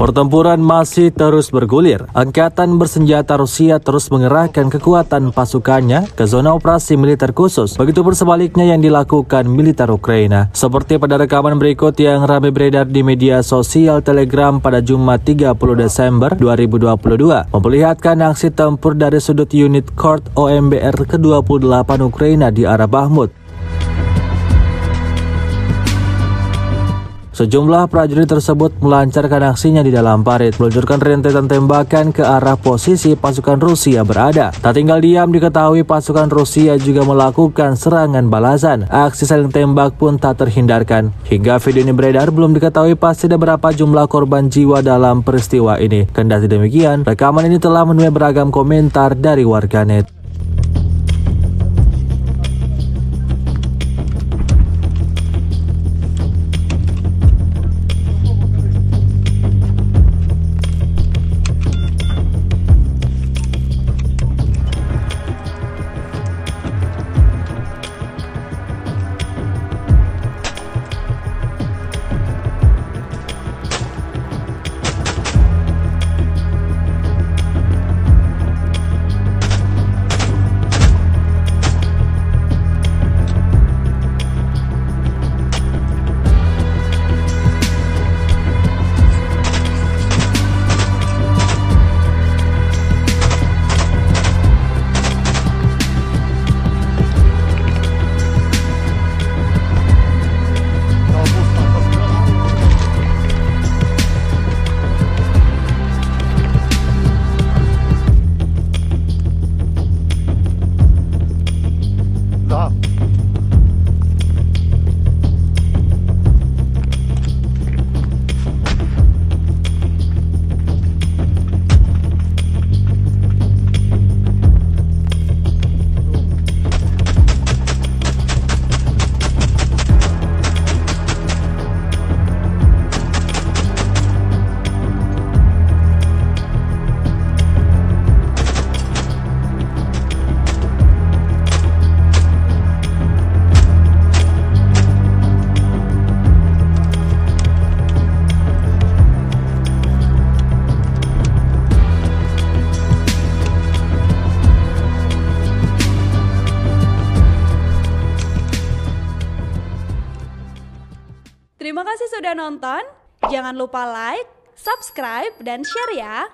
Pertempuran masih terus bergulir. Angkatan bersenjata Rusia terus mengerahkan kekuatan pasukannya ke zona operasi militer khusus. Begitupun sebaliknya yang dilakukan militer Ukraina. Seperti pada rekaman berikut yang ramai beredar di media sosial Telegram pada Jumat 30 Desember 2022, memperlihatkan aksi tempur dari sudut unit Kord OMBR ke-28 Ukraina di arah Bakhmut. Sejumlah prajurit tersebut melancarkan aksinya di dalam parit, meluncurkan rentetan tembakan ke arah posisi pasukan Rusia berada. Tak tinggal diam, diketahui pasukan Rusia juga melakukan serangan balasan. Aksi saling tembak pun tak terhindarkan. Hingga video ini beredar, belum diketahui pasti ada berapa jumlah korban jiwa dalam peristiwa ini. Kendati demikian, rekaman ini telah menuai beragam komentar dari warganet. Terima kasih sudah nonton. Jangan lupa like, subscribe, dan share ya.